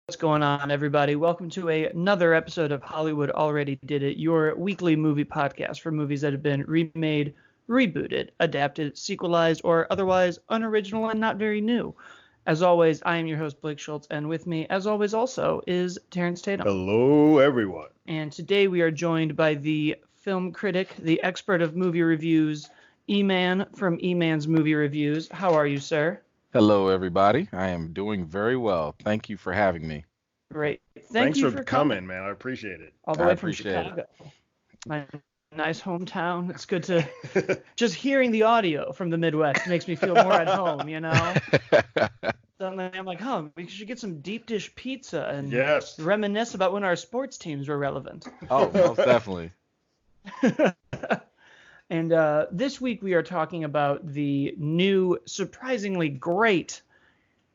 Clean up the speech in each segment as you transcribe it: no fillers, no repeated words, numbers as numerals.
What's going on, everybody? Welcome to another episode of Hollywood Already Did It, your weekly movie podcast for movies that have been remade, rebooted, adapted, sequelized, or otherwise unoriginal and not very new. As always, I am your host, Blake Schultz, and with me, as always, also is Terrence Tatum. Hello, everyone. And today we are joined by the film critic, the expert of movie reviews, E-Man from E-Man's Movie Reviews. How are you, sir? Hello, everybody. I am doing very well. Thank you for having me. Great. Thanks you for coming, man. I appreciate it. All the way from Chicago. My nice hometown. It's good to just hearing the audio from the Midwest makes me feel more at home, you know? Suddenly I'm like, we should get some deep dish pizza and reminisce about when our sports teams were relevant. Oh, most definitely. And this week we are talking about the new, surprisingly great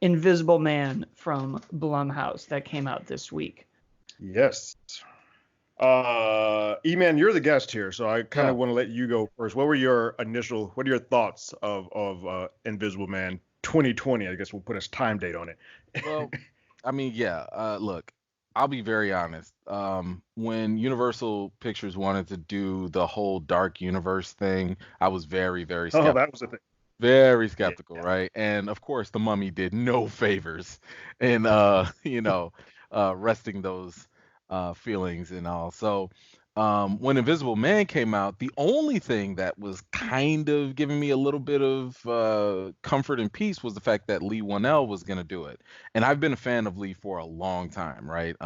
Invisible Man from Blumhouse that came out this week. Yes. E-Man, you're the guest here, so I kind of want to let you go first. What are your thoughts of Invisible Man 2020? I guess we'll put a time date on it. Well, I mean, look, I'll be very honest. When Universal Pictures wanted to do the whole dark universe thing, I was very, very skeptical. Oh, that was the thing. Very skeptical, right? And of course, The Mummy did no favors in, resting those feelings and all. So when Invisible Man came out, the only thing that was kind of giving me a little bit of comfort and peace was the fact that Lee Whannell was going to do it. And I've been a fan of Lee for a long time, right?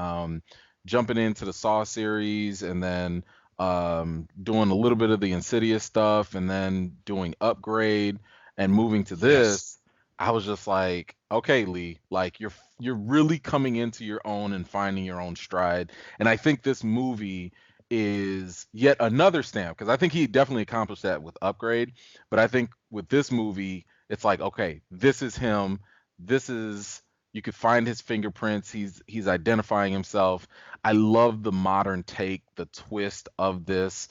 Jumping into the Saw series and then doing a little bit of the Insidious stuff and then doing Upgrade and moving to this, I was just like, okay, Lee, like you're really coming into your own and finding your own stride. And I think this movie is yet another stamp, because I think he definitely accomplished that with Upgrade, but I think with this movie, it's like, okay, this is him. You could find his fingerprints. He's identifying himself. I love the modern take, the twist of this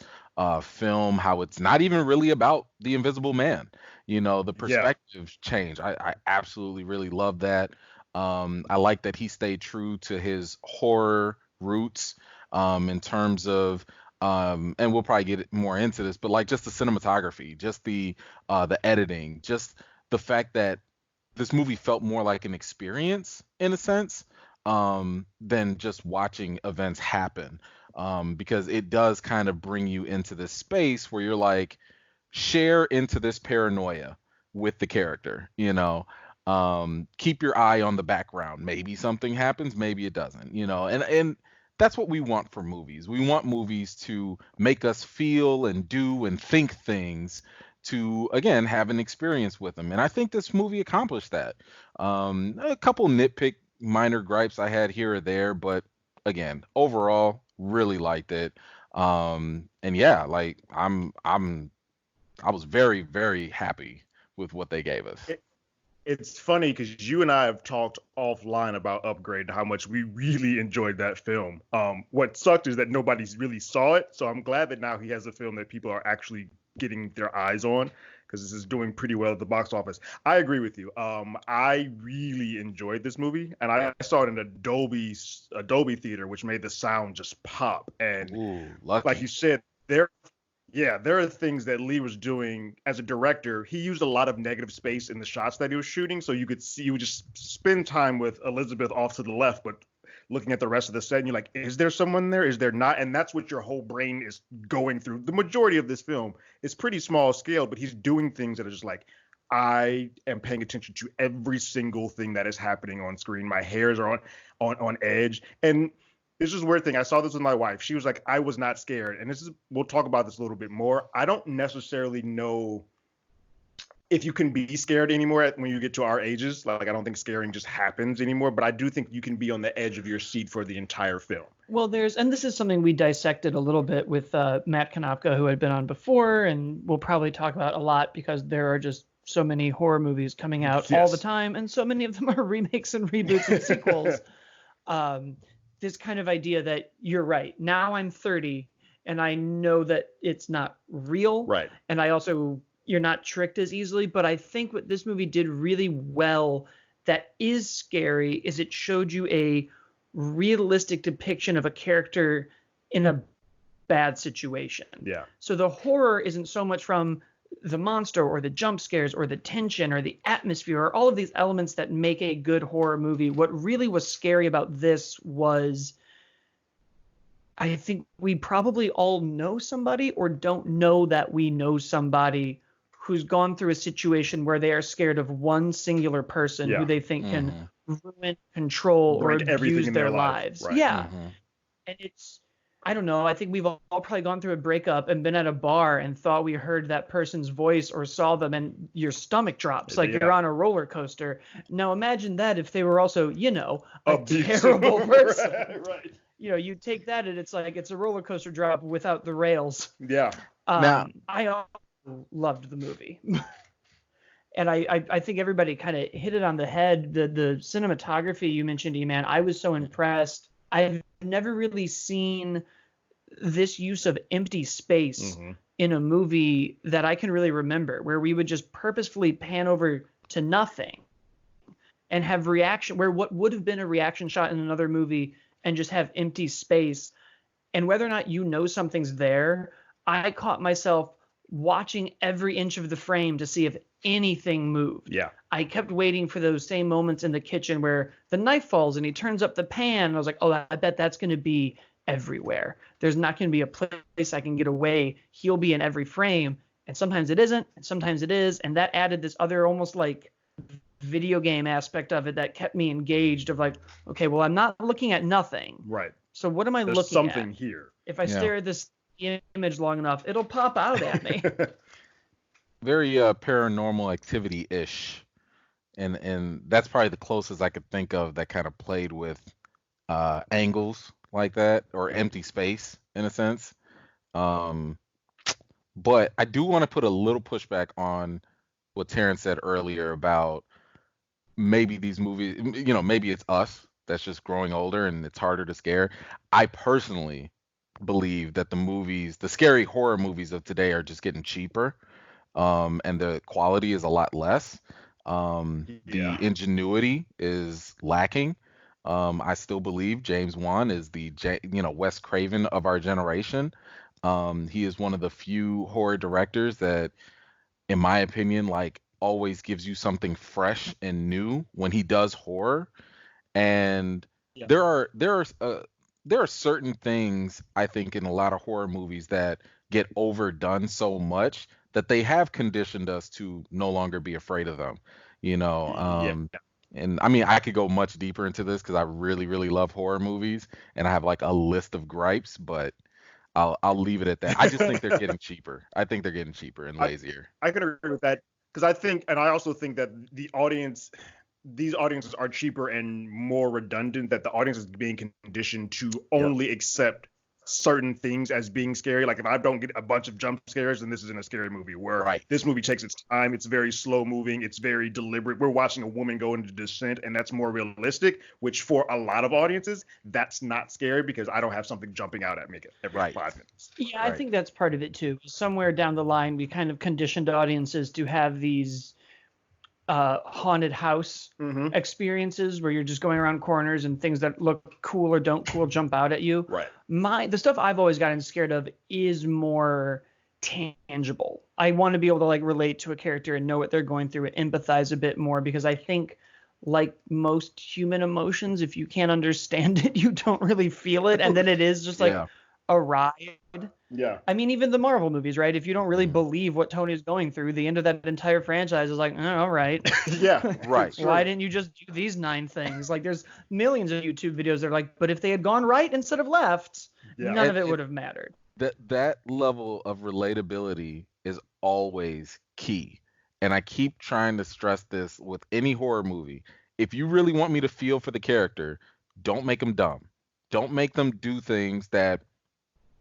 film, how it's not even really about the Invisible Man. The perspective change. I absolutely really love that. I like that he stayed true to his horror roots in terms of, and we'll probably get more into this, but like just the cinematography, just the editing, just the fact that this movie felt more like an experience in a sense than just watching events happen, because it does kind of bring you into this space where you're like, share into this paranoia with the character, keep your eye on the background. Maybe something happens, maybe it doesn't, and that's what we want for movies. We want movies to make us feel and do and think things to, again, have an experience with them. And I think this movie accomplished that. A couple nitpick minor gripes I had here or there, but again, overall, really liked it. And yeah, like I was very, very happy with what they gave us. It's funny because you and I have talked offline about Upgrade and how much we really enjoyed that film. What sucked is that nobody's really saw it, so I'm glad that now he has a film that people are actually getting their eyes on, because this is doing pretty well at the box office. I agree with you. I really enjoyed this movie, and I saw it in a Dolby theater, which made the sound just pop. And like you said, there are things that Lee was doing as a director. He used a lot of negative space in the shots that he was shooting, so you would just spend time with Elisabeth off to the left, but looking at the rest of the set, and you're like, is there someone there? Is there not? And that's what your whole brain is going through. The majority of this film is pretty small scale, but he's doing things that are just like, I am paying attention to every single thing that is happening on screen. My hairs are on edge. And this is a weird thing. I saw this with my wife. She was like, I was not scared. And we'll talk about this a little bit more. I don't necessarily know if you can be scared anymore when you get to our ages. Like, I don't think scaring just happens anymore, but I do think you can be on the edge of your seat for the entire film. Well, and this is something we dissected a little bit with Matt Konopka, who had been on before, and we'll probably talk about a lot because there are just so many horror movies coming out all the time, and so many of them are remakes and reboots and sequels. This kind of idea that you're right. Now I'm 30, and I know that it's not real. Right. And you're not tricked as easily. But I think what this movie did really well that is scary is it showed you a realistic depiction of a character in a bad situation. Yeah. So the horror isn't so much from the monster or the jump scares or the tension or the atmosphere or all of these elements that make a good horror movie. What really was scary about this was, I think we probably all know somebody or don't know that we know somebody who's gone through a situation where they are scared of one singular person who they think can ruin, control, or abuse their lives. Right. Yeah. And it's, I don't know, I think we've all probably gone through a breakup and been at a bar and thought we heard that person's voice or saw them, and your stomach drops like you're on a roller coaster. Now imagine that if they were also, a terrible person. Right. You take that and it's like it's a roller coaster drop without the rails. Yeah. I also loved the movie. And I think everybody kind of hit it on the head. The cinematography you mentioned, E-Man, I was so impressed. I've never really seen this use of empty space in a movie that I can really remember, where we would just purposefully pan over to nothing and have reaction, where what would have been a reaction shot in another movie and just have empty space. And whether or not something's there, I caught myself watching every inch of the frame to see if anything moved. Yeah. I kept waiting for those same moments in the kitchen where the knife falls and he turns up the pan. And I was like, oh, I bet that's going to be everywhere. There's not going to be a place I can get away. He'll be in every frame. And sometimes it isn't, and sometimes it is. And that added this other almost like video game aspect of it that kept me engaged of like, okay, well, I'm not looking at nothing. Right. So what am I There's looking at? something here. If I stare at this image long enough, it'll pop out at me. Very paranormal activity-ish. And that's probably the closest I could think of that kind of played with angles like that, or empty space in a sense. But I do want to put a little pushback on what Terrence said earlier about maybe these movies, maybe it's us that's just growing older and it's harder to scare. I personally believe that the scary horror movies of today are just getting cheaper, and the quality is a lot less. The ingenuity is lacking. I still believe James Wan is the Wes Craven of our generation. He is one of the few horror directors that, in my opinion, like always gives you something fresh and new when he does horror. And there are certain things I think in a lot of horror movies that get overdone so much that they have conditioned us to no longer be afraid of them. And I mean, I could go much deeper into this because I really, really love horror movies, and I have like a list of gripes, but I'll leave it at that. I just think they're getting cheaper. I think they're getting cheaper and lazier. I can agree with that because I also think that these audiences are cheaper and more redundant, that the audience is being conditioned to only accept certain things as being scary. Like if I don't get a bunch of jump scares, then this isn't a scary movie. Where this movie takes its time, it's very slow moving, it's very deliberate. We're watching a woman go into descent, and that's more realistic, which for a lot of audiences, that's not scary because I don't have something jumping out at me every 5 minutes. Yeah, I think that's part of it too. Somewhere down the line, we kind of conditioned audiences to have these haunted house experiences where you're just going around corners and things that look cool or don't cool jump out at you. Right. The stuff I've always gotten scared of is more tangible. I want to be able to like relate to a character and know what they're going through and empathize a bit more, because I think like most human emotions, if you can't understand it, you don't really feel it. And then it is just like a ride. Yeah. I mean, even the Marvel movies, right? If you don't really believe what Tony's going through, the end of that entire franchise is like, oh, all right. Yeah. Right. Why didn't you just do these 9 things? Like there's millions of YouTube videos that are like, but if they had gone right instead of left, none of it would have mattered. That level of relatability is always key. and I keep trying to stress this with any horror movie. If you really want me to feel for the character, don't make them dumb. Don't make them do things that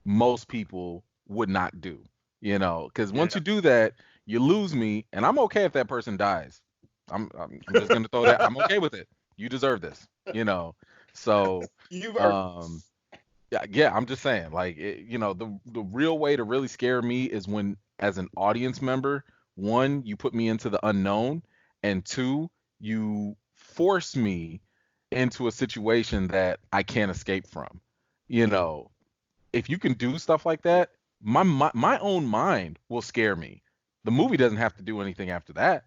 most people would not do, because once Yeah. you do that, you lose me, and I'm okay if that person dies. I'm just gonna throw that. I'm okay with it. You deserve this, So, You've heard. um, yeah, I'm just saying, like, the real way to really scare me is when, as an audience member, one, you put me into the unknown, and two, you force me into a situation that I can't escape from. You know, if you can do stuff like that, my own mind will scare me. The movie doesn't have to do anything after that,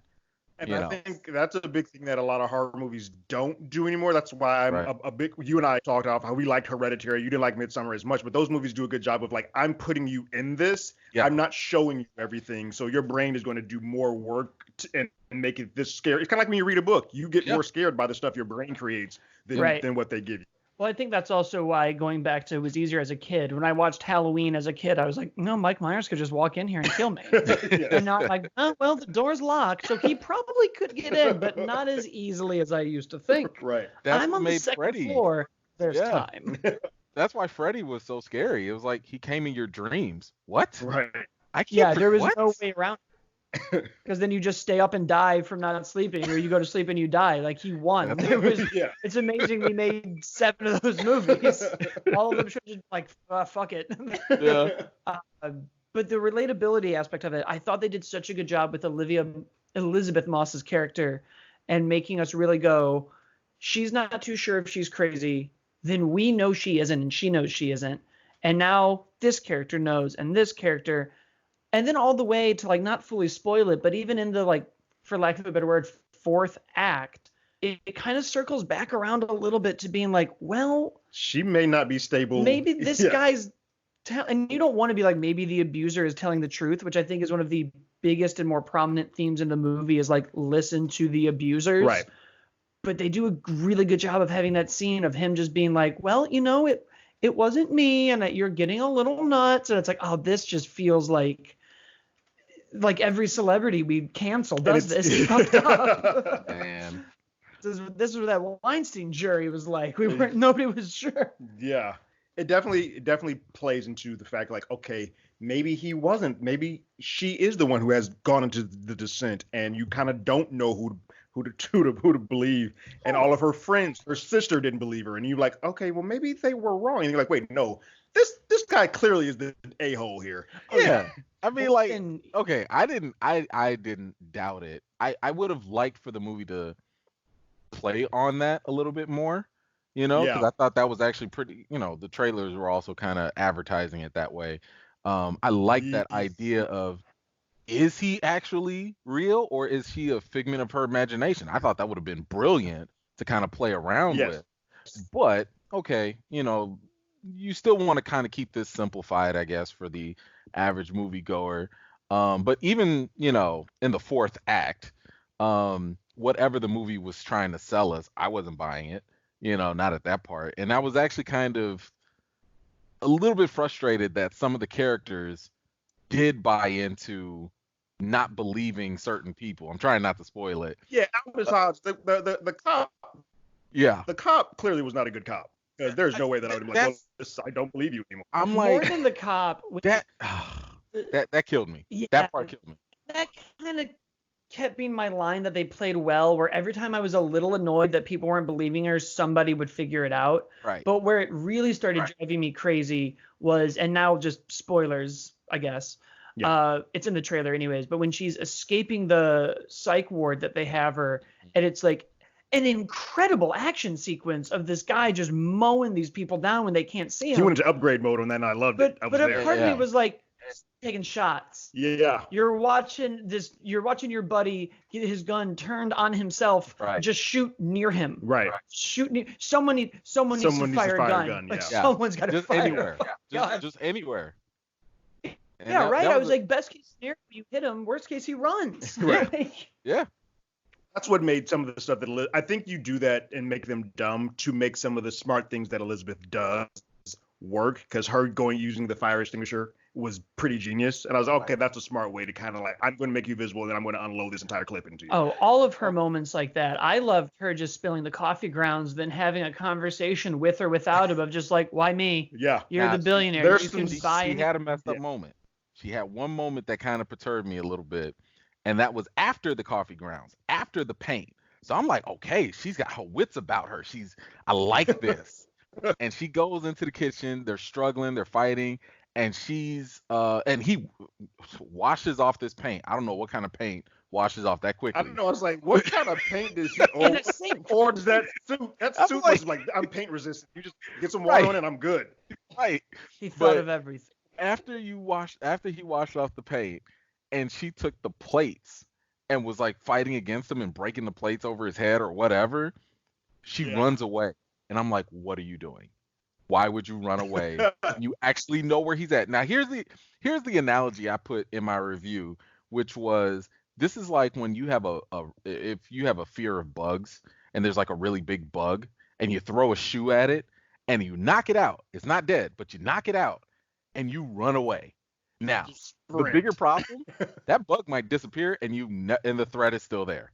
And you I know. think that's a big thing that a lot of horror movies don't do anymore. That's why I'm Right. a big. You and I talked off how we liked Hereditary. You didn't like Midsummer as much, but those movies do a good job of like, I'm putting you in this. Yeah. I'm not showing you everything, so your brain is going to do more work and make it this scary. It's kind of like when you read a book. You get Yeah. more scared by the stuff your brain creates than Right. than what they give you. Well, I think that's also why, going back to, it was easier as a kid. When I watched Halloween as a kid, I was like, no, Mike Myers could just walk in here and kill me. And not like, oh, well, the door's locked, so he probably could get in, but not as easily as I used to think. Right. That's I'm what on the made second Freddy. floor. There's Yeah. time. That's why Freddy was so scary. It was like he came in your dreams. What? Right. I can't. Yeah, there was what? no way around. Because then you just stay up and die from not sleeping, or you go to sleep and you die. Like, he won. That's There was. Yeah. It's amazing we made 7 of those movies. All of them should just like, fuck it. Yeah. But the relatability aspect of it, I thought they did such a good job with Elisabeth Moss's character, and making us really go, she's not too sure if she's crazy. Then we know she isn't, and she knows she isn't. And now this character knows, and this character. And then all the way to, like, not fully spoil it, but even in the, like, for lack of a better word, 4th act, it kind of circles back around a little bit to being like, well, She may not be stable. maybe this Yeah. guy's and you don't want to be like, maybe the abuser is telling the truth, which I think is one of the biggest and more prominent themes in the movie, is like, listen to the abusers. Right. But they do a really good job of having that scene of him just being like, well, it wasn't me, and that you're getting a little nuts, and it's like, oh, this just feels like every celebrity we cancel does this. It's fucked up. Man. This is what that Weinstein jury was like. Nobody was sure. Yeah. It definitely plays into the fact, like, okay, maybe he wasn't. Maybe she is the one who has gone into the descent, and you kind of don't know who to believe. And all of her friends, her sister didn't believe her, and you're like, okay, well, maybe they were wrong. And you're like, wait, no, this guy clearly is the a-hole here. Yeah. I mean, like, And okay, I didn't doubt it. I would have liked for the movie to play on that a little bit more, because Yeah. I thought that was actually pretty, the trailers were also kind of advertising it that way. I like that Yes. idea of, is he actually real, or is he a figment of her imagination? I thought that would have been brilliant to kind of play around Yes. with. But okay, you still want to kind of keep this simplified, I guess, for the average moviegoer. But even, in the 4th act, whatever the movie was trying to sell us, I wasn't buying it, not at that part. And I was actually kind of a little bit frustrated that some of the characters did buy into not believing certain people. I'm trying not to spoil it. Yeah, Albus Hodge, the cop. Yeah. The cop clearly was not a good cop. There's no way that I would have been like, well, I don't believe you anymore. I'm more like, than the cop, that killed me. yeah, That part killed me. that kind of kept being my line that they played well, where every time I was a little annoyed that people weren't believing her, somebody would figure it out. Right. But where it really started driving me crazy was, and now just spoilers, I guess. Yeah. It's in the trailer anyways, but when she's escaping the psych ward that they have her, and it's like an incredible action sequence of this guy just mowing these people down when they can't see him. He went into upgrade mode on that, and I loved it. I was But a there. part of me Yeah. was like, taking shots. Yeah. You're watching your buddy get his gun turned on himself. Right. Just shoot near him. Right. Shoot near someone needs to fire a gun. Like, Yeah. someone's got to Just fire anywhere. a gun. Just anywhere. And Yeah, right. that I was like, best case scenario, you hit him. Worst case, he runs. Right. Like, yeah. That's what made some of the stuff that I think you do that and make them dumb to make some of the smart things that Elisabeth does work, because her using the fire extinguisher was pretty genius. And I was like, okay, that's a smart way to kind of like, I'm going to make you visible, and then I'm going to unload this entire clip into you. Oh, all of her moments like that. I loved her just spilling the coffee grounds, then having a conversation with or without him of just like, why me? Yeah. You're Now, the billionaire. there's You can some- buy She had a messed up Yeah. moment. She had one moment that kind of perturbed me a little bit, and that was after the coffee grounds, after the paint. So I'm like, okay, she's got her wits about her. I like this. And she goes into the kitchen. They're struggling. They're fighting. And and he washes off this paint. I don't know what kind of paint washes off that quickly. I don't know. I was like, what kind of paint did she in own? a sink. Or does that suit? That I'm suit like- was like, I'm paint resistant. You just get some water Right. on it, and I'm good. Right. He thought But- of everything. After he washed off the paint, and she took the plates and was like fighting against him and breaking the plates over his head or whatever, she Yeah. runs away. And I'm like, what are you doing? Why would you run away when you actually know where he's at? Now here's the analogy I put in my review, which was, this is like when you have if you have a fear of bugs and there's like a really big bug and you throw a shoe at it and you knock it out. It's not dead, but you knock it out and you run away. Now, Just the sprint. bigger problem, that bug might disappear and and the threat is still there.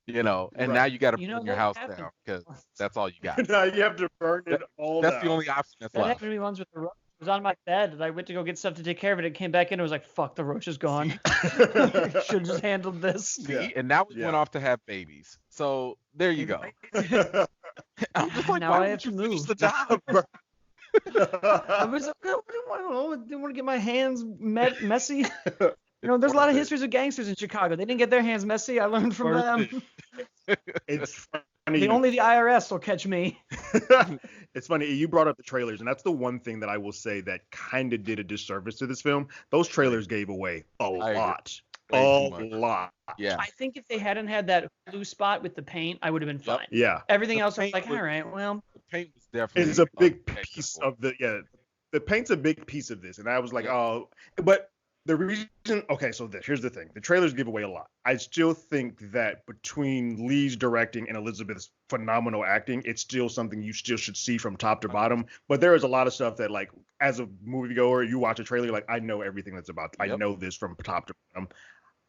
And Right. now you got to You know, burn your that house happened. down because that's all you got. Now you have to burn it all That's down. the only option that's That left. happened to me once with the roach. It was on my bed, and I went to go get stuff to take care of it. It came back in, and it was like, fuck, the roach is gone. Should have just handled this. See? Yeah. And now we Yeah. went off to have babies. So there you go. I'm just like, Now why I would have you to finish move. the job? I was like, I don't want to get my hands messy. You know, there's a lot of histories of gangsters in Chicago. They didn't get their hands messy. I learned from Worth them. It's funny. Only the IRS will catch me. It's funny. You brought up the trailers, and that's the one thing that I will say that kind of did a disservice to this film. Those trailers gave away a I agree. lot. Way A too much. lot. Yeah. I think if they hadn't had that blue spot with the paint, I would have been Yep. fine. Yeah. Everything The else, I was paint like, was- all right, well, The paint was definitely It's a big technical. piece of the paint's a big piece of this. And I was like, Yeah. oh, but the reason, okay, so here's the thing. The trailers give away a lot. I still think that between Lee's directing and Elisabeth's phenomenal acting, it's still something you still should see from top to bottom. But there is a lot of stuff that, like, as a moviegoer, you watch a trailer, like, I know everything that's about. I Yep. know this from top to bottom.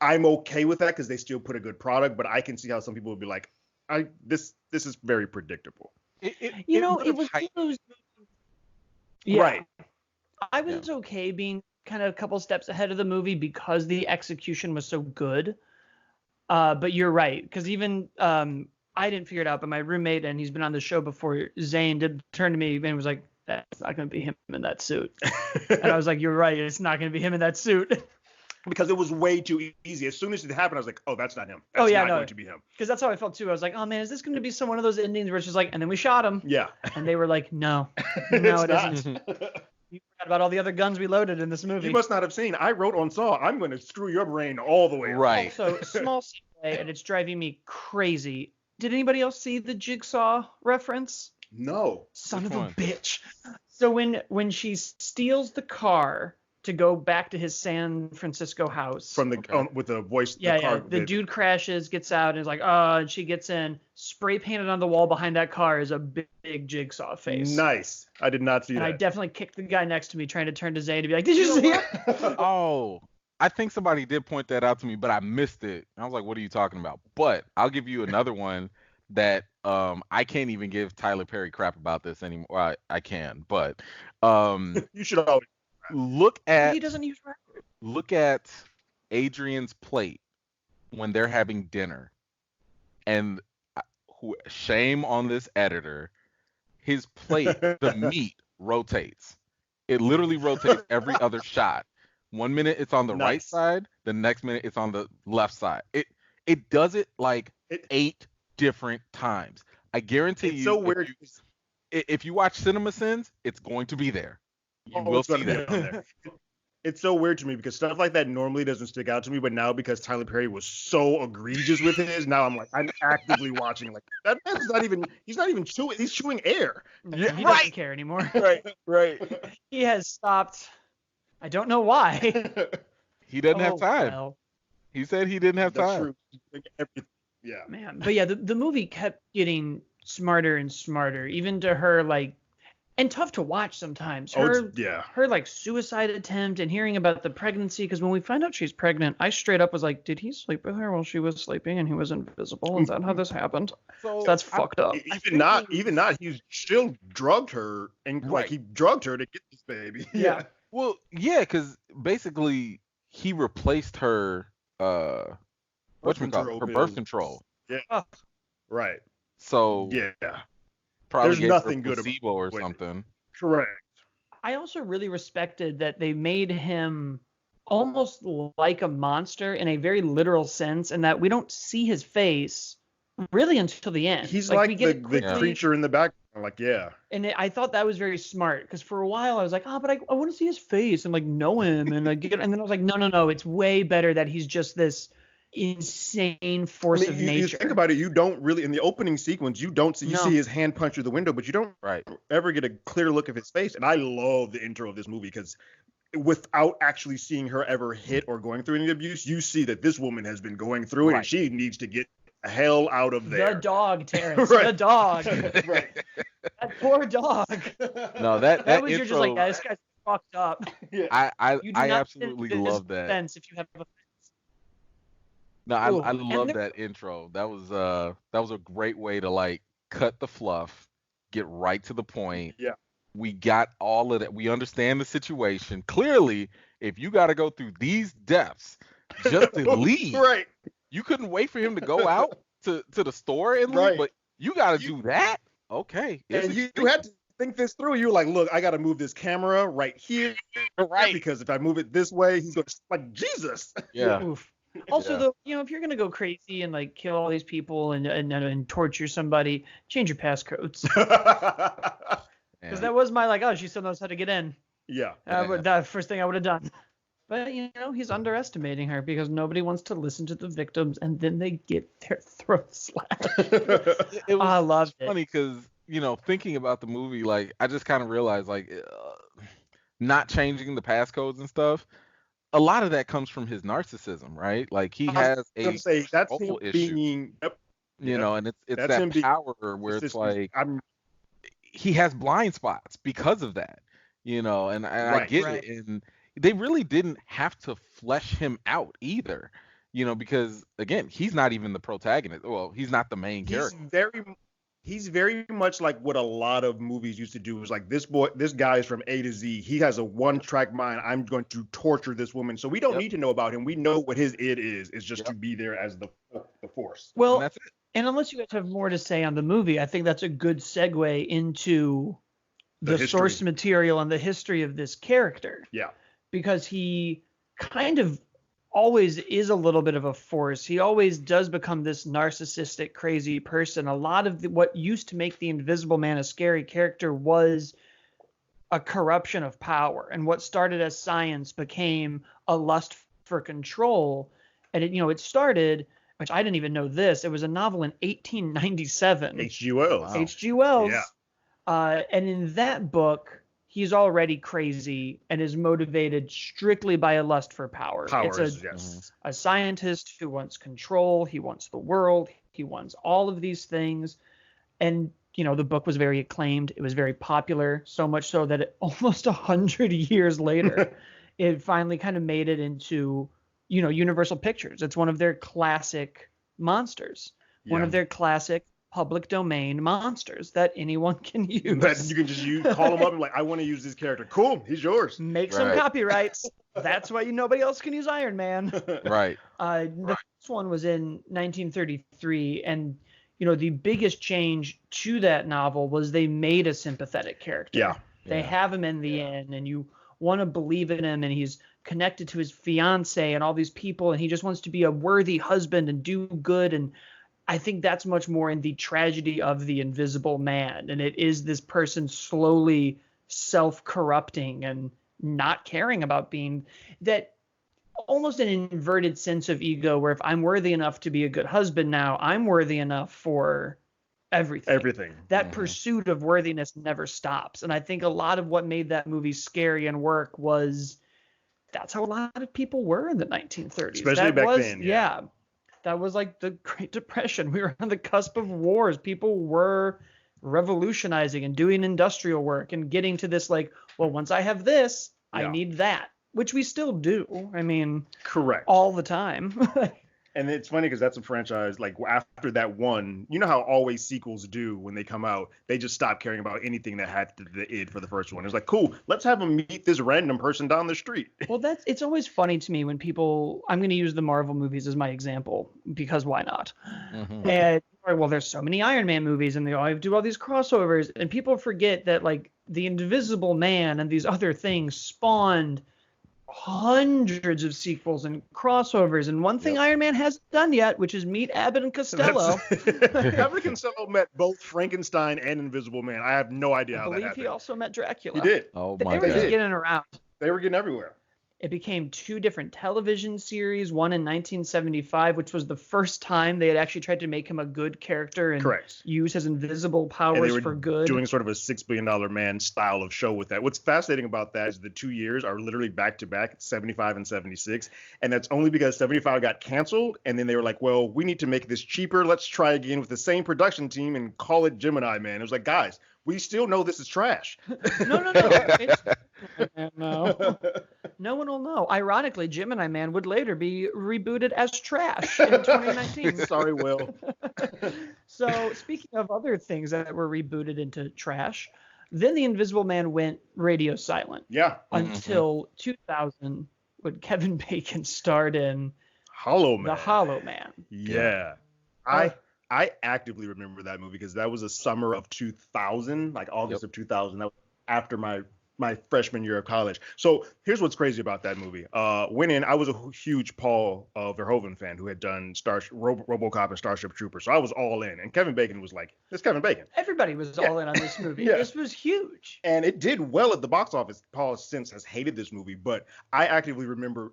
I'm okay with that because they still put a good product, but I can see how some people would be like, this is very predictable. you know, would've it was one hyped- of those. Yeah. Right. I was okay being kind of a couple steps ahead of the movie because the execution was so good. But you're right, because even I didn't figure it out, but my roommate, and he's been on the show before, Zane, did turn to me and was like, "That's not going to be him in that suit." And I was like, "You're right, it's not going to be him in that suit." Because it was way too easy. As soon as it happened, I was like, oh, that's not him. That's not going to be him. Because that's how I felt too. I was like, "Oh man, is this going to be some one of those endings where it's just like, and then we shot him?" Yeah. And they were like, "No, It's no, it not. isn't." You forgot about all the other guns we loaded in this movie. You must not have seen. I wrote on Saw, I'm going to screw your brain all the way up. Right. Also, small segue, and it's driving me crazy. Did anybody else see the Jigsaw reference? No. Son Which of a one? bitch. So when she steals the car to go back to his San Francisco house. From the Okay. with the voice. yeah, the car, the dude crashes, gets out, and is like, and she gets in. Spray painted on the wall behind that car is a big Jigsaw face. Nice. I did not see And that. I definitely kicked the guy next to me, trying to turn to Zane to be like, "Did you see it?" Oh, I think somebody did point that out to me, but I missed it. I was like, what are you talking about? But I'll give you another one that I can't even give Tyler Perry crap about this anymore. Well, I can, but You should always. look at He doesn't use record. look at Adrian's plate when they're having dinner, and shame on this editor, his plate, the meat rotates. It literally rotates every other shot. 1 minute it's on the right Nice. side, the next minute it's on the left side. It does it like It- 8 different times. I guarantee It's you. so weird. If you watch Cinema Sins, it's going to be there. You will it's gonna see be that. on there. It's so weird to me because stuff like that normally doesn't stick out to me, but now because Tyler Perry was so egregious with his, now I'm like, I'm actively watching. Like, that man's not even, he's not even chewing, he's chewing air. Yeah, He right. doesn't care anymore. Right. He has stopped. I don't know why. He doesn't have Oh, time. well. He said he didn't have That's time. true. Like, everything. Yeah. Man, but yeah, the movie kept getting smarter and smarter, even to her like and tough to watch sometimes. Oh, Her yeah. her like suicide attempt and hearing about the pregnancy, because when we find out she's pregnant, I straight up was like, did he sleep with her while she was sleeping and he was invisible? Is that how this happened? So that's fucked up. Even not, he still drugged her and like Right. he drugged her to get this baby. Yeah. Well, yeah, because basically he replaced her her birth control. Yeah. Oh. Right. So Yeah. probably There's gave her nothing good about placebo or it. something. Correct. I also really respected that they made him almost like a monster in a very literal sense, and that we don't see his face really until the end. He's we like get it the quickly, creature in the background. Like, yeah. and I thought that was very smart, because for a while I was like, oh, but I want to see his face and like know him, and and then I was like, no, it's way better that he's just this insane force of nature. You think about it, you don't really, in the opening sequence, you don't see, you No. see his hand punch through the window, but you don't ever get a clear look of his face. And I love the intro of this movie because without actually seeing her ever hit or going through any abuse, you see that this woman has been going through it and she needs to get the hell out of there. The dog, Terrence. Right. The dog. Right. That poor dog. No, that was intro, you're just like, yeah, this guy's fucked up. I You do I not absolutely fit this love that. fence if you have a No, Ooh, I and love there- that intro. That was a great way to like cut the fluff, get right to the point. Yeah. We got all of that. We understand the situation. Clearly, if you got to go through these depths just to leave, Right. you couldn't wait for him to go out to the store and leave, Right. but you got to do that? Okay. And you had to think this through. You were like, look, I got to move this camera right here. Right. Because if I move it this way, he's going to, like, Jesus. Yeah. Oof. Also, Yeah. though, if you're gonna go crazy and like kill all these people and torture somebody, change your passcodes. Because that was my like, oh, she still knows how to get in. Yeah. But that first thing I would have done. But he's underestimating her because nobody wants to listen to the victims, and then they get their throats slashed. It was I loved it. funny because thinking about the movie, like I just kind of realized like not changing the passcodes and stuff. A lot of that comes from his narcissism, right? Like he has a that's him control issue, being, and it's That's that him being power where it's like he has blind spots because of that, and I get Right. it. And they really didn't have to flesh him out either, because again, he's not even the protagonist. Well, he's not the main character. He's very much like what a lot of movies used to do. Is like, this guy is from A to Z. He has a one-track mind. I'm going to torture this woman. So we don't need to know about him. We know what his id is. It's just to be there as the force. Well, And that's it. and unless you guys have more to say on the movie, I think that's a good segue into the source material and the history of this character. Yeah. Because he kind of always is a little bit of a force. He always does become this narcissistic, crazy person. A lot of what used to make the Invisible Man a scary character was a corruption of power. And what started as science became a lust for control. And it started, which I didn't even know this, it was a novel in 1897. H.G. Wells. Wow. H.G. Wells. Yeah. And in that book, he's already crazy and is motivated strictly by a lust for power. It's a scientist who wants control. He wants the world. He wants all of these things. And, the book was very acclaimed. It was very popular, so much so that almost 100 years later, it finally kind of made it into, Universal Pictures. It's one of their classic monsters, one of their classic public domain monsters that anyone can use. That you can just call him up and like, I want to use this character. Cool, he's yours. Make some copyrights. That's why nobody else can use Iron Man. Right. The first one was in 1933, and the biggest change to that novel was they made a sympathetic character. Yeah. They have him in the end, and you want to believe in him, and he's connected to his fiance and all these people, and he just wants to be a worthy husband and do good. And I think that's much more in the tragedy of the Invisible Man. And it is this person slowly self-corrupting and not caring about being that, almost an inverted sense of ego, where if I'm worthy enough to be a good husband now, I'm worthy enough for everything. That pursuit of worthiness never stops. And I think a lot of what made that movie scary and work was that's how a lot of people were in the 1930s. Especially back then. Yeah. That was like the Great Depression. We were on the cusp of wars. People were revolutionizing and doing industrial work and getting to this like, well, once I have this, I Yeah. need that, which we still do. I mean, Correct. all the time. And it's funny because that's a franchise, like after that one, you know how always sequels do when they come out, they just stop caring about anything that had the id for the first one. It's like, cool, let's have them meet this random person down the street. Well, it's always funny to me when people, I'm going to use the Marvel movies as my example because why not? Mhm. And well, there's so many Iron Man movies and they all do all these crossovers, and people forget that like the Invisible Man and these other things spawned hundreds of sequels and crossovers. And one thing Yep. Iron Man hasn't done yet, which is meet Abbott and Costello. Abbott and Costello met both Frankenstein and Invisible Man. I have no idea I how that believe happened. he also met Dracula. He did. Oh They my were just god. getting around. They were getting everywhere. It became 2 different television series, one in 1975, which was the first time they had actually tried to make him a good character and Correct. use his invisible And they powers were for good. doing sort of a $6 billion man style of show with that. What's fascinating about that is the 2 years are literally back to back, 75 and 76. And that's only because 75 got canceled. And then they were like, well, we need to make this cheaper. Let's try again with the same production team and call it Gemini Man. It was like, guys, we still know this is trash. No. No. No one will know. Ironically, Gemini Man would later be rebooted as trash in 2019. Sorry, Will. So, speaking of other things that were rebooted into trash, then the Invisible Man went radio silent Yeah. until 2000 when Kevin Bacon starred in Hollow Man. The Hollow Man. Yeah. I actively remember that movie because that was a summer of 2000, like August of 2000. That was after my freshman year of college. So here's what's crazy about that movie. Went in, I was a huge Paul Verhoeven fan who had done RoboCop and Starship Troopers. So I was all in. And Kevin Bacon was like, it's Kevin Bacon. Everybody was all in on this movie. Yeah. This was huge. And it did well at the box office. Paul since has hated this movie, but I actively remember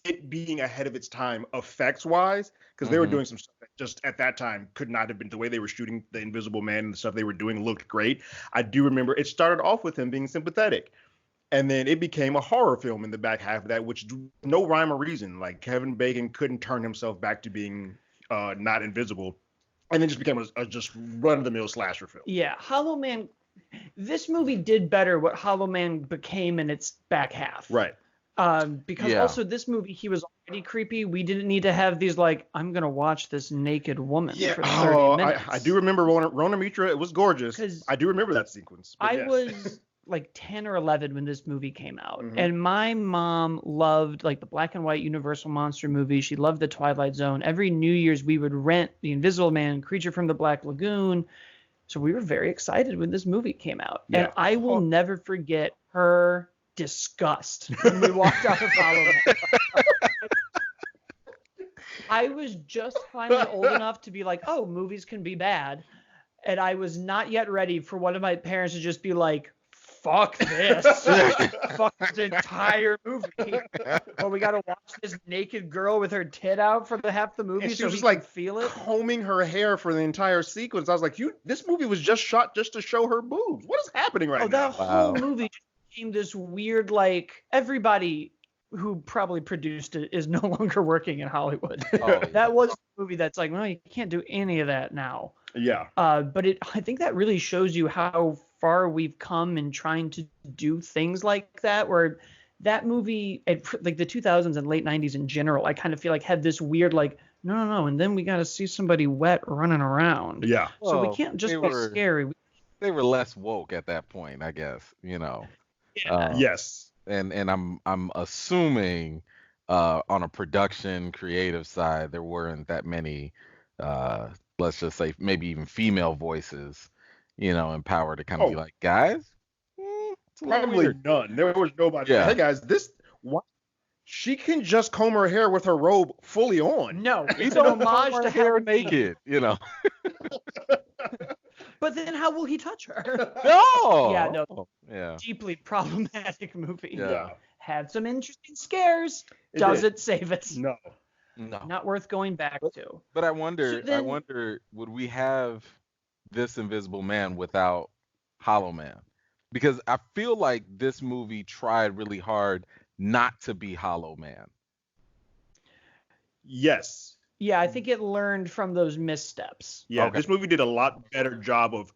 it being ahead of its time effects wise, because they were doing some stuff that just at that time could not have been. The way they were shooting the Invisible Man and the stuff they were doing looked great. I do remember it started off with him being sympathetic, and then it became a horror film in the back half of that, which no rhyme or reason. Like Kevin Bacon couldn't turn himself back to being not invisible, and then just became a just run of the mill slasher film. Yeah, Hollow Man. This movie did better what Hollow Man became in its back half. Right. Because Yeah. also this movie, he was already creepy. We didn't need to have these like, I'm gonna watch this naked woman for 30 minutes. I do remember Rona Mitra. It was gorgeous. 'Cause I do remember that sequence. but I yes. was like 10 or 11 when this movie came out, Mhm. and my mom loved like the black and white Universal monster movies. She loved the Twilight Zone. Every New Year's we would rent The Invisible Man, Creature from the Black Lagoon. So we were very excited when this movie came out, and Yeah. I will never forget her disgust when we walked out of Hollow Man. I was just finally old enough to be like, oh, movies can be bad. And I was not yet ready for one of my parents to just be like, fuck this. Fuck this entire movie. Or we got to watch this naked girl with her tit out for the half the movie And she so was we just can like feel it. combing her hair for the entire sequence. I was like, this movie was just shot just to show her boobs. What is happening right Oh, now? that whole Wow. movie just became this weird, like, everybody who probably produced it is no longer working in Hollywood. Oh, yeah. That was a movie that's like, well, you can't do any of that now. Yeah. But I think that really shows you how far we've come in trying to do things like that, where that movie, like the 2000s and late 90s in general, I kind of feel like had this weird, like, no, and then we got to see somebody wet running around. Yeah. So we Well, can't just they be were- scary. They were less woke at that point, I guess, Yeah. Yes. And I'm assuming on a production creative side there weren't that many let's just say maybe even female voices, in power to kind of be Oh. like, guys, it's a little Probably weird. none. There was nobody. Yeah. Hey guys, she can just comb her hair with her robe fully on. No, You it's an don't homage comb to her hair Halloween. naked, But then how will he touch her? No. Yeah, no. Yeah. Deeply problematic movie. Yeah. Had some interesting scares. It Does did. it save it? No. No. Not worth going back to. But I wonder, So then- would we have this Invisible Man without Hollow Man? Because I feel like this movie tried really hard not to be Hollow Man. Yes. Yeah, I think it learned from those missteps. Yeah, Okay. this movie did a lot better job of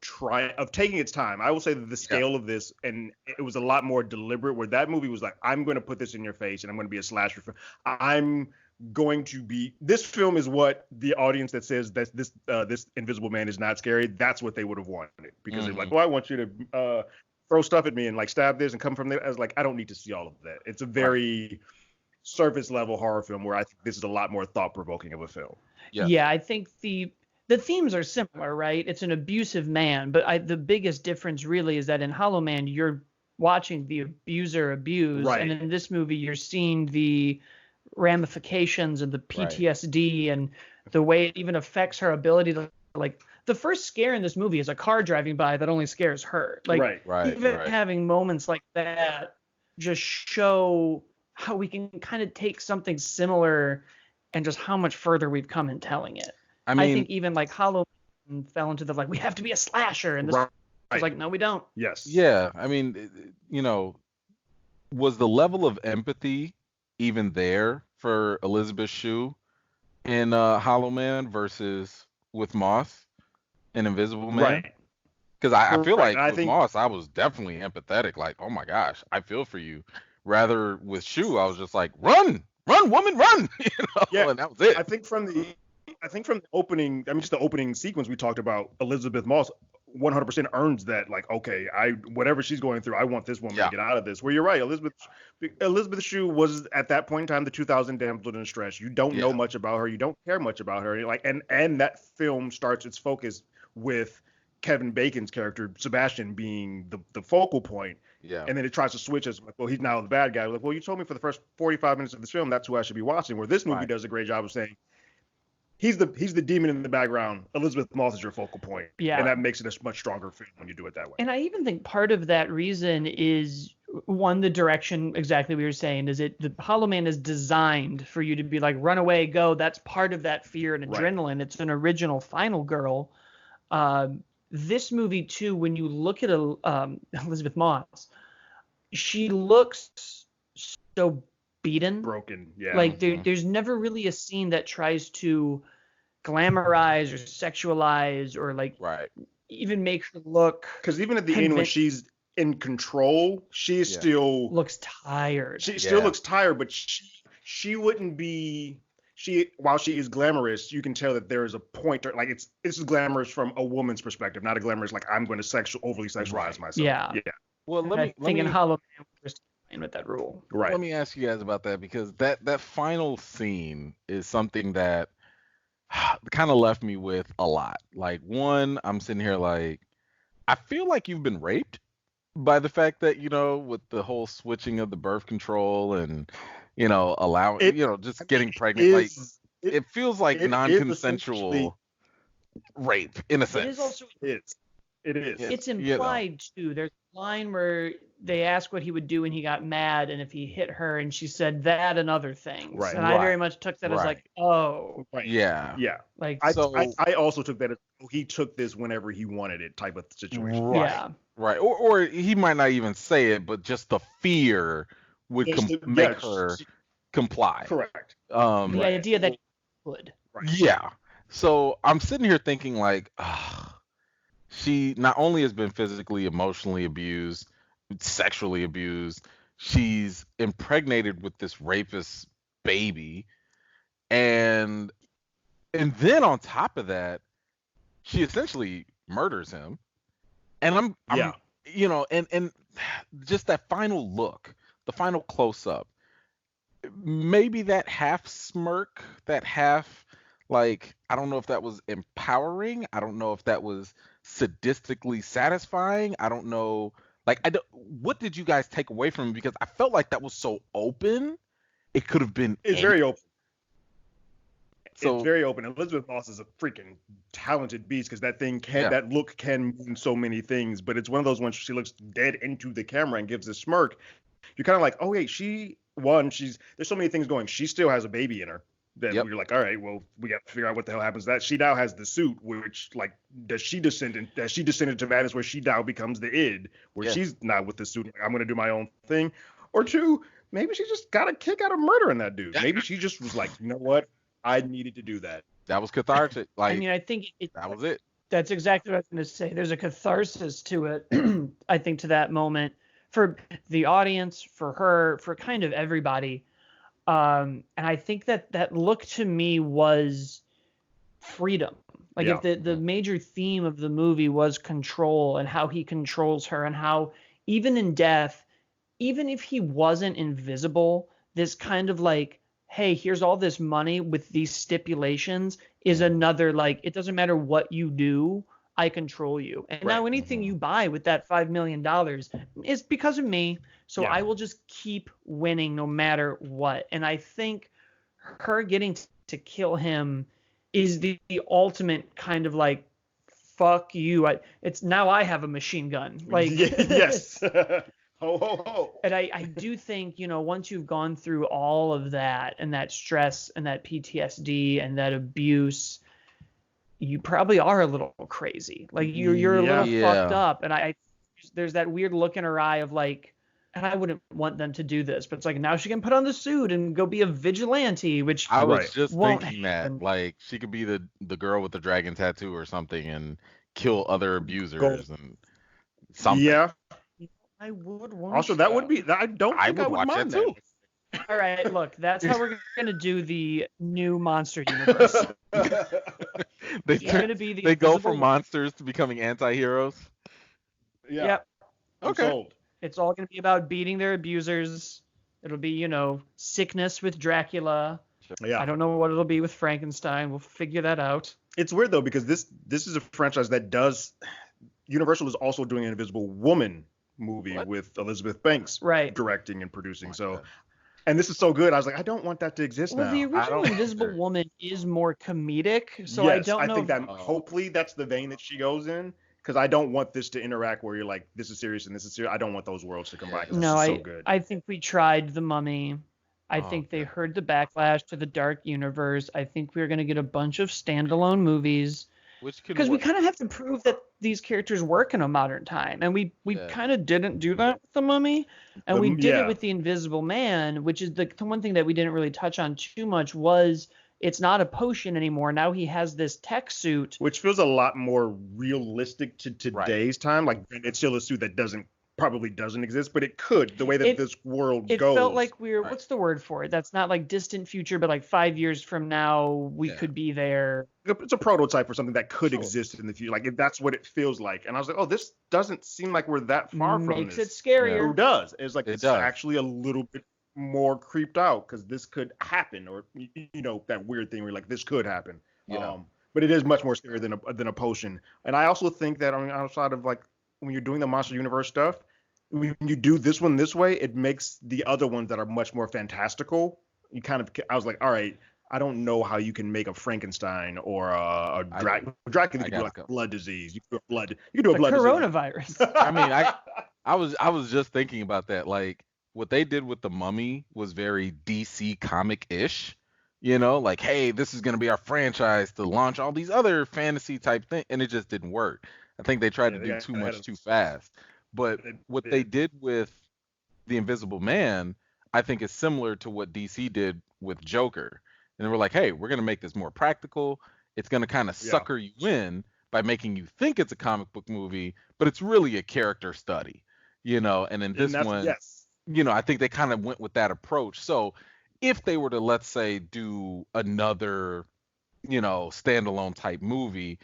taking its time. I will say that the scale of this, and it was a lot more deliberate. Where that movie was like, I'm going to put this in your face, and I'm going to be a slasher film. I'm going to be. This film is what the audience that says that this Invisible Man is not scary. That's what they would have wanted, because they're like, well, I want you to throw stuff at me and like stab this and come from there. I was like, I don't need to see all of that. It's a very surface level horror film where I think this is a lot more thought provoking of a film. Yeah. Yeah, I think the themes are similar, right? It's an abusive man, but the biggest difference really is that in Hollow Man you're watching the abuser abuse, Right. and in this movie you're seeing the ramifications and the PTSD and the way it even affects her ability to, like, the first scare in this movie is a car driving by that only scares her. Like, even having moments like that just show how we can kind of take something similar and just how much further we've come in telling it. I mean, I think even like Hollow Man fell into the, like, we have to be a slasher, and this was like, no, we don't. Yes. Yeah, I mean, was the level of empathy even there for Elizabeth Shue in Hollow Man versus with Moss and Invisible Man? Right. Because I feel like with think Moss, I was definitely empathetic. Like, oh my gosh, I feel for you. Rather with Shue, I was just like, run, woman, run. Yeah, and that was it. I think from the opening, I mean, just the opening sequence we talked about, Elizabeth Moss 100% earns that. Like, okay, whatever she's going through, I want this woman to get out of this. Where you're right, Elizabeth Shue was at that point in time the 2000 damsel in distress. You don't know much about her, you don't care much about her, like, and that film starts its focus with Kevin Bacon's character Sebastian being the focal point. Yeah. And then it tries to switch as, like, well, he's now the bad guy. Like, well, you told me for the first 45 minutes of this film that's who I should be watching. Where this movie does a great job of saying he's the demon in the background. Elizabeth Moss is your focal point. Yeah. And that makes it a much stronger film when you do it that way. And I even think part of that reason is, one, the direction, exactly what you were saying, is the Hollow Man is designed for you to be like, run away, go. That's part of that fear and adrenaline. It's an original Final Girl. This movie too, when you look at Elizabeth Moss, she looks so beaten, broken. Yeah. Like there's never really a scene that tries to glamorize or sexualize or like even make her look. Because even at the end when she's in control, she still looks tired. She still looks tired, but she wouldn't be. While she is glamorous, you can tell that there is a point. Like, this is glamorous from a woman's perspective, not a glamorous like I'm going to overly sexualize myself. Yeah. Well, let me in Hollow Man was playing with that rule. Right. Let me ask you guys about that, because that final scene is something that kind of left me with a lot. Like, one, I'm sitting here like, I feel like you've been raped by the fact that, with the whole switching of the birth control and allowing, just getting pregnant. It feels like non-consensual rape in a sense. It is also. It is. It's implied too. There's a line where they ask what he would do when he got mad and if he hit her, and she said that and other things. Right. And I very much took that as like, oh. Right. Yeah. Yeah. Like, I also took that as he took this whenever he wanted it type of situation. Right. Yeah. Right. Or he might not even say it, but just the fear would make her comply. Correct. The idea that he would. Right. Yeah. So I'm sitting here thinking like, she not only has been physically, emotionally abused, sexually abused, she's impregnated with this rapist baby, and then on top of that, she essentially murders him. And I'm and just that final look, the final close up, maybe that half smirk, that half, like, I don't know if that was empowering. I don't know if that was sadistically satisfying. I don't know. Like, what did you guys take away from it? Because I felt like that was so open. It could have been. It's very open. It's very open. Elizabeth Moss is a freaking talented beast, because that look can mean so many things. But it's one of those ones she looks dead into the camera and gives a smirk. You're kind of like, oh wait, there's so many things going. She still has a baby in her. Then you're like, all right, well, we got to figure out what the hell happens to that. She now has the suit, which, like, does she descend to madness, where she now becomes the id, where she's not with the suit, like, I'm going to do my own thing? Or two, maybe she just got a kick out of murdering that dude. Maybe she just was like, you know what? I needed to do that. That was cathartic. I Like mean, I think that was it. that's exactly what I was going to say. There's a catharsis to it, I think, to that moment for the audience, for her, for kind of everybody. And I think that look to me was freedom. Like Yeah. if the major theme of the movie was control and how he controls her and how even in death, even if he wasn't invisible, this kind of like, hey, here's all this money with these stipulations is another like, it doesn't matter what you do, I control you. And now anything you buy with that $5 million is because of me. So Yeah. I will just keep winning no matter what. And I think her getting to kill him is the ultimate kind of like, fuck you. It's now I have a machine gun. Like, yes. Ho, ho, ho. and I do think, once you've gone through all of that and that stress and that PTSD and that abuse, you probably are a little crazy. Like you're a little fucked up. And I there's that weird look in her eye of like, and I wouldn't want them to do this, but it's like now she can put on the suit and go be a vigilante, which I was just won't thinking happen. that like she could be the girl with the dragon tattoo or something and kill other abusers and something. Yeah. I would watch Also, that would be. I don't I think would I would watch mind that too. All right, look, that's how we're gonna do the new monster universe. They It's gonna be the they go Invisible from monsters to becoming anti-heroes. Yeah. Yep. I'm Okay. sold. It's all going to be about beating their abusers. It'll be, sickness with Dracula. Yeah. I don't know what it'll be with Frankenstein. We'll figure that out. It's weird though because this is a franchise that does. Universal is also doing an Invisible Woman movie with Elisabeth Banks Right. directing and producing. And this is so good. I was like, I don't want that to exist Well, now. the original don't Invisible either. Woman is more comedic, so yes, I don't know. think that hopefully that's the vein that she goes in because I don't want this to interact where you're like, this is serious and this is serious. I don't want those worlds to combine. No, this is so good. I think we tried The Mummy. I think they okay. heard the backlash to the Dark Universe. I think we're going to get a bunch of standalone movies. Which could Because we work. kind of have to prove that these characters work in a modern time, and we Yeah. kind of didn't do that with the Mummy, and we did yeah. it with the Invisible Man, which is the one thing that we didn't really touch on too much was it's not a potion anymore. Now he has this tech suit, which feels a lot more realistic to today's time. Like it's still a suit that probably doesn't exist, but it could. The way that this world it goes. felt like we were what's the word for it? That's not like distant future, but like 5 years from now we could be there. It's a prototype for something that could exist in the future. Like if that's what it feels like. And I was like, oh, this doesn't seem like we're that far from Makes this. it scarier. Who does? It's like it's does. actually a little bit more creeped out because this could happen, or that weird thing where like this could happen. Yeah. But it is much more scary than a potion. And I also think that outside of like when you're doing the Monster Universe stuff, when you do this one this way, it makes the other ones that are much more fantastical. I was like, all right, I don't know how you can make a Frankenstein or a Dracula. Dracula could do like blood disease. You could do a blood coronavirus. disease. I mean, I was just thinking about that. Like what they did with the Mummy was very DC comic-ish. Like, hey, this is gonna be our franchise to launch all these other fantasy type things, and it just didn't work. I think they tried to do too much too fast. But what they did with the Invisible Man, I think is similar to what DC did with Joker. And they were like, hey, we're going to make this more practical. It's going to kind of sucker you in by making you think it's a comic book movie, but it's really a character study, And in this one, I think they kind of went with that approach. So if they were to, let's say, do another, standalone type movie,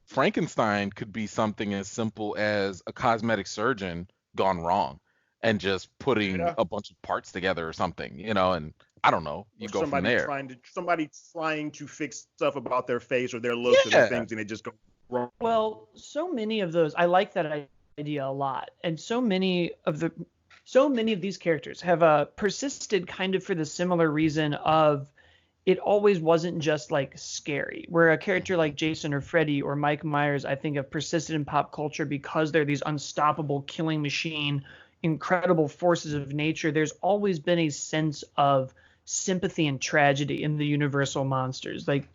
Frankenstein could be something as simple as a cosmetic surgeon gone wrong and just putting a bunch of parts together or something, and I don't know, you go from there. Somebody trying to fix stuff about their face or their looks or their things, and it just goes wrong. Well, so many of those, I like that idea a lot, and so many of these characters have persisted kind of for the similar reason of it always wasn't just like scary, where a character like Jason or Freddy or Mike Myers, I think, have persisted in pop culture because they're these unstoppable killing machine, incredible forces of nature. There's always been a sense of sympathy and tragedy in the universal monsters. Like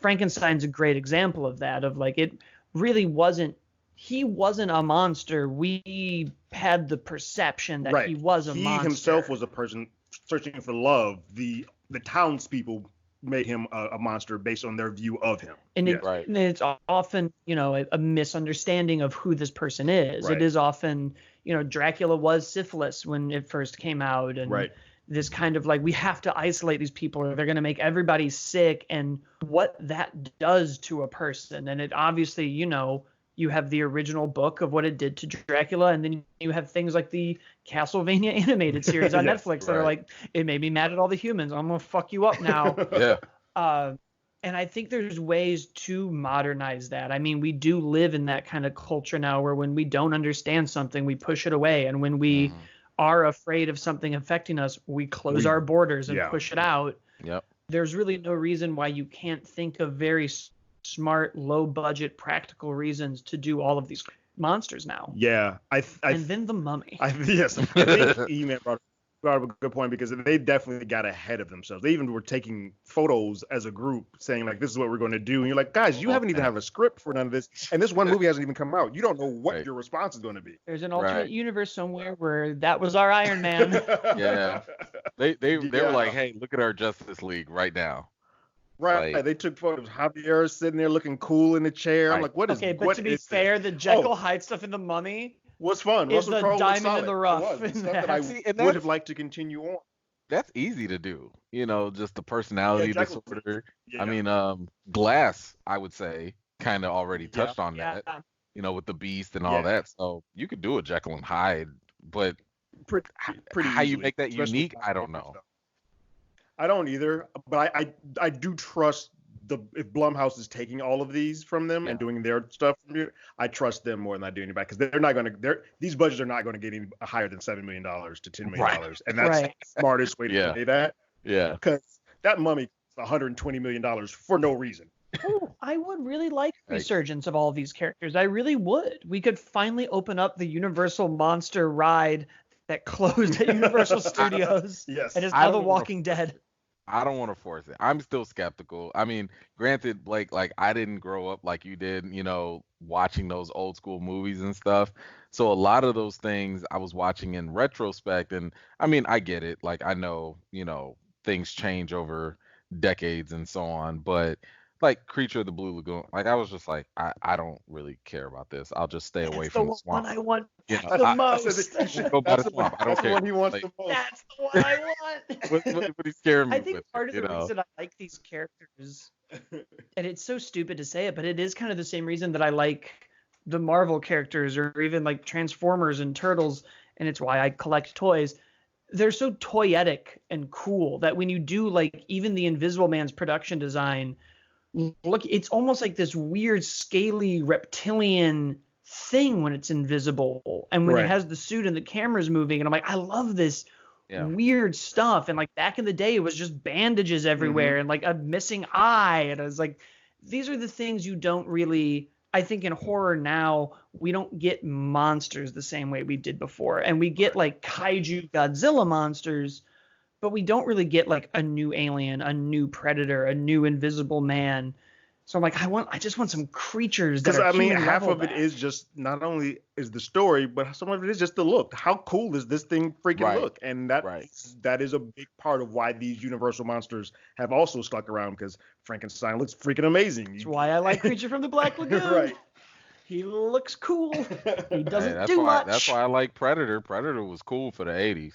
Frankenstein's a great example of that, of like, it really he wasn't a monster. We had the perception that he was a monster. He himself was a person searching for love. The townspeople made him a monster based on their view of him. And, Yes. and it's often, a misunderstanding of who this person is. Right. It is often, Dracula was syphilis when it first came out. And Right. this kind of like, we have to isolate these people or they're going to make everybody sick, and what that does to a person. And it obviously, you have the original book of what it did to Dracula, and then you have things like the Castlevania animated series on Yes, Netflix that are like, it made me mad at all the humans. I'm going to fuck you up now. Yeah. And I think there's ways to modernize that. I mean, we do live in that kind of culture now where when we don't understand something, we push it away. And when we are afraid of something affecting us, we close our borders and push it out. Yep. There's really no reason why you can't think of very smart, low budget, practical reasons to do all of these monsters now. Yeah. And then the Mummy. Yes. I think E-Man brought up a good point, because they definitely got ahead of themselves. They even were taking photos as a group saying like, this is what we're going to do. And you're like, guys, you haven't even have a script for none of this. And this one movie hasn't even come out. You don't know what your response is going to be. There's an alternate universe somewhere where that was our Iron Man. Yeah. They were like, hey, look at our Justice League right now. Right. Like, they took photos. Javier sitting there looking cool in the chair. I'm like, what is okay, but to be fair, the Jekyll Hyde stuff in the Mummy was fun. Is Russell the Crowe diamond was in the rough. It was. Stuff that I would have liked to continue on. That's easy to do. Just the personality disorder. Yeah. I mean, Glass, I would say, kind of already touched on that. With the Beast and all that. So you could do a Jekyll and Hyde, but pretty how easily, you make that unique, I don't know. I don't either, but I do trust if Blumhouse is taking all of these from them and doing their stuff from here, I trust them more than I do anybody, because they're not going to. These budgets are not going to get any higher than $7 million to $10 million, and that's the smartest way to say that. Yeah, because that Mummy costs $120 million for no reason. I would really like a resurgence of all of these characters. I really would. We could finally open up the Universal Monster ride that closed at Universal Studios. Yes, and is now The Walking Dead. I don't want to force it. I'm still skeptical. I mean, granted, Blake, like I didn't grow up like you did, watching those old school movies and stuff. So a lot of those things I was watching in retrospect, and I mean, I get it. Like I know, things change over decades and so on, but like Creature of the Blue Lagoon, like I was just like, I don't really care about this. I'll just stay away from the swamp. That's the one I want the most. You should go by the swamp. I don't care. That's the one he wants the most. That's the one I want. What he's scaring me I think with, part of the reason I like these characters, and it's so stupid to say it, but it is kind of the same reason that I like the Marvel characters or even like Transformers and Turtles, and it's why I collect toys. They're so toyetic and cool that when you do like even the Invisible Man's production design, look, it's almost like this weird scaly reptilian thing when it's invisible, and when it has the suit and the camera's moving, and I'm like, I love this weird stuff. And like back in the day, it was just bandages everywhere and like a missing eye, and I was like, these are the things you don't really. I think in horror now we don't get monsters the same way we did before, and we get like kaiju Godzilla monsters, but we don't really get like a new alien, a new predator, a new Invisible Man. So I'm like, I just want some creatures that are half of it is just not only is the story, but some of it is just the look. How cool does this thing freaking look? And that is a big part of why these Universal monsters have also stuck around, because Frankenstein looks freaking amazing. That's why I like Creature from the Black Lagoon. Right. He looks cool. He doesn't do much. That's why I like Predator. Predator was cool for the 80s.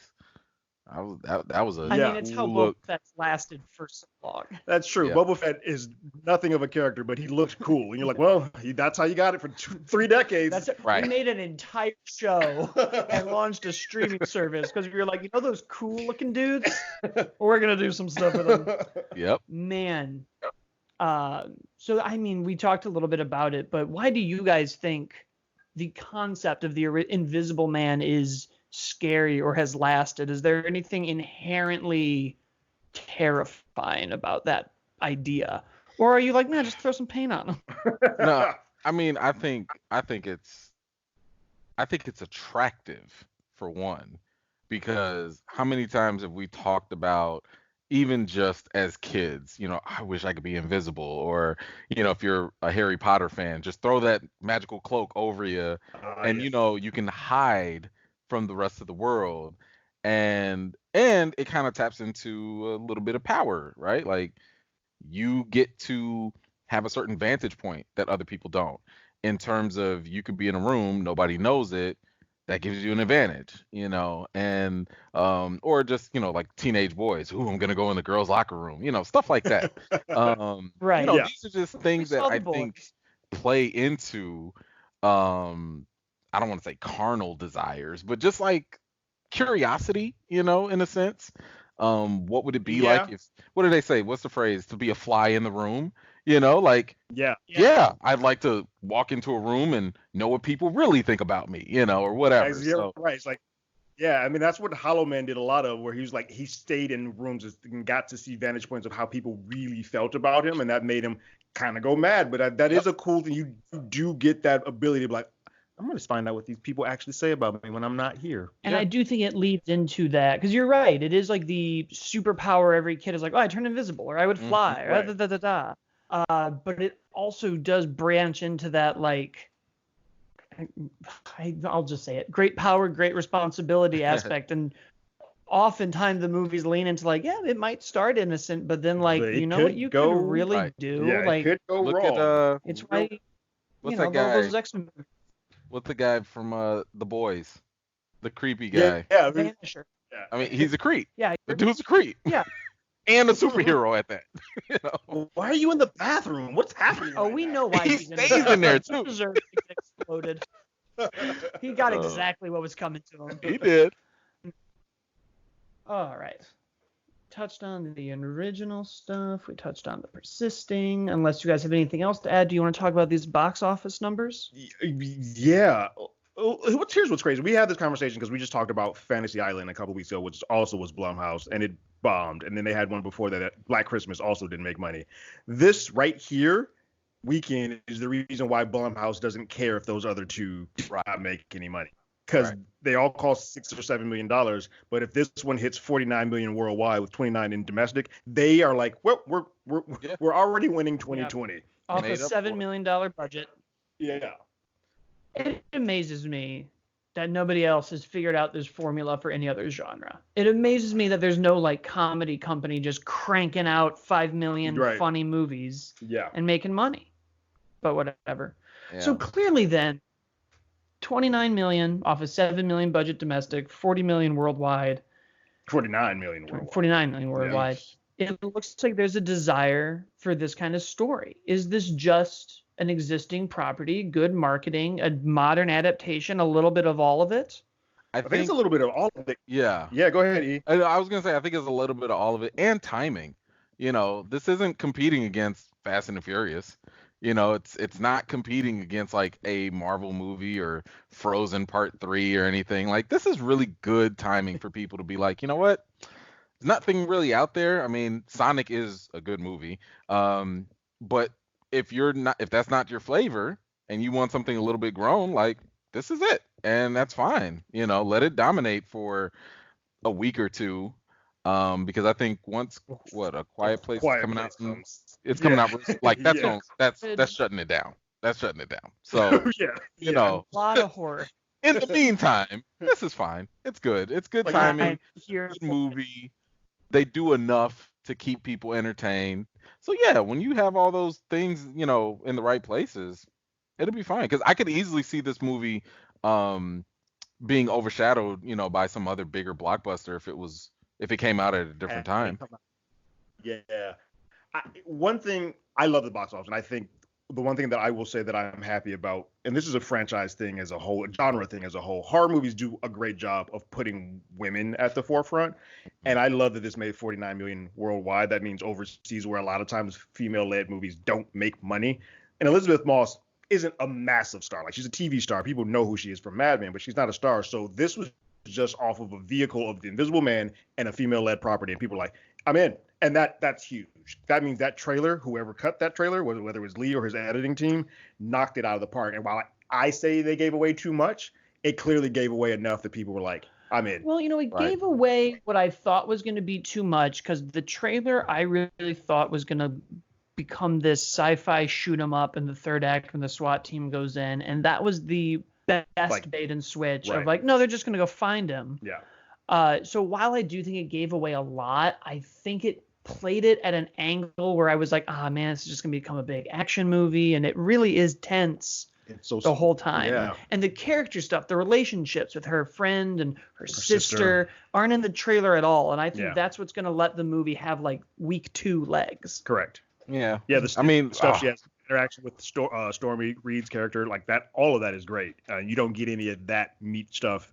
That was a I mean, it's how look. Boba Fett's lasted for so long. That's true. Yeah. Boba Fett is nothing of a character, but he looks cool. And you're like, well, that's how you got it for 3 decades. That's it. Right. We made an entire show and launched a streaming service because we were like, those cool looking dudes? We're going to do some stuff with them. Yep. Man. So, I mean, we talked a little bit about it, but why do you guys think the concept of the Invisible Man is scary or has lasted? Is there anything inherently terrifying about that idea, or are you like, man, just throw some paint on them? No, I mean, I think it's attractive for one, because how many times have we talked about, even just as kids, I wish I could be invisible, or if you're a Harry Potter fan, just throw that magical cloak over you, and you can hide from the rest of the world, and it kind of taps into a little bit of power, right? Like you get to have a certain vantage point that other people don't. In terms of you could be in a room, nobody knows it, that gives you an advantage, and or just, like teenage boys, ooh, I'm gonna go in the girls' locker room, stuff like that. Right. Yeah. These are just We things that saw the I think boys. play into I don't want to say carnal desires, but just like curiosity, in a sense. What would it be like Yeah. if, what do they say? What's the phrase? To be a fly in the room, like, Yeah. Yeah. yeah, I'd like to walk into a room and know what people really think about me, or whatever. You're So, right. It's like, yeah, I mean, that's what Hollow Man did a lot of, where he was like, he stayed in rooms and got to see vantage points of how people really felt about him, and that made him kind of go mad. But that yep. is a cool thing. You do get that ability to be like, I'm going to find out what these people actually say about me when I'm not here. And Yeah. I do think it leads into that because you're right. It is like the superpower. Every kid is like, oh, I turn invisible, or I would fly, or Right. da da da da. But it also does branch into that, like, I'll just say it: great power, great responsibility aspect. And oftentimes the movies lean into like, yeah, it might start innocent, but then like, But you it know what could you could go, really Right. do? yeah, it Like, could go Look at wrong. it's Real- why, what's that those guy? X-Men What's the guy from The Boys? The creepy Yeah, guy. yeah, Vanisher. I mean, he's a creep. Yeah, The dude's a creep. yeah. And a superhero at that. Why are you in the bathroom? What's happening? Oh, right we now? know why He he's in the stays in there bathroom. too. He deserves to get exploded. He got Uh, exactly what was coming to him. He did. All right. Touched on the original stuff. We touched on the persisting. Unless you guys have anything else to add, do you want to talk about these box office numbers? Yeah. Here's what's crazy. We had this conversation because we just talked about Fantasy Island a couple weeks ago, which also was Blumhouse, and it bombed. And then they had one before that, Black Christmas, also didn't make money. This right here, Weekend, is the reason why Blumhouse doesn't care if those other two do not make any money, because they all cost $6 or $7 million. But if this one hits 49 million worldwide with 29 in domestic, they are like, well, we're already winning 2020. Off a Made up $7 for it. million budget. Yeah. It amazes me that nobody else has figured out this formula for any other genre. It amazes me that there's no like comedy company just cranking out 5 million Right. funny movies Yeah. and making money. But whatever. Yeah. So clearly then 29 million off a 7 million budget domestic, 40 million worldwide, 49 million worldwide. 49 million worldwide. Yeah. It looks like there's a desire for this kind of story. Is this just an existing property, good marketing, a modern adaptation, a little bit of all of it? I think it's a little bit of all of it. Yeah. Yeah, go ahead, E. I was gonna say I think it's a little bit of all of it and timing. This isn't competing against Fast and the Furious. It's not competing against like a Marvel movie or Frozen Part 3 or anything. Like this is really good timing for people to be like, you know what? There's nothing really out there. I mean, Sonic is a good movie. But if that's not your flavor and you want something a little bit grown, like this is it. And that's fine. Let it dominate for a week or two. Because I think once A Quiet Place is coming out, it's coming out like that's that's shutting it down. That's shutting it down. So A lot of horror. In the meantime, this is fine. It's good. It's good timing. Good movie. They do enough to keep people entertained. So yeah, when you have all those things, in the right places, it'll be fine. Because I could easily see this movie being overshadowed, by some other bigger blockbuster if it came out at a different time. Yeah. One thing, I love the box office, and I think the one thing that I will say that I'm happy about, and this is a franchise thing as a whole, a genre thing as a whole, horror movies do a great job of putting women at the forefront. And I love that this made 49 million worldwide. That means overseas, where a lot of times female-led movies don't make money. And Elisabeth Moss isn't a massive star. Like, she's a TV star. People know who she is from Mad Men, but she's not a star. So this was just off of a vehicle of The Invisible Man and a female-led property, and people are like, I'm in. And that's huge. That means that trailer, whoever cut that trailer, whether it was Lee or his editing team, knocked it out of the park. And while I say they gave away too much, it clearly gave away enough that people were like, I'm in. Well, it gave away what I thought was going to be too much, because the trailer I really thought was going to become this sci-fi shoot 'em up in the third act when the SWAT team goes in, and that was the best bait and switch of like, no, they're just going to go find him. Yeah. So while I do think it gave away a lot, I think it played it at an angle where I was like, ah, man, this is just gonna become a big action movie, and it really is tense It's so the whole time. Yeah. And the character stuff, the relationships with her friend and her sister sister. aren't in the trailer at all. And I think Yeah. that's what's going to let the movie have like week 2 legs. Correct. Yeah. Yeah. I mean, stuff she has interaction with Stormy Reed's character, like that. All of that is great. You don't get any of that meat stuff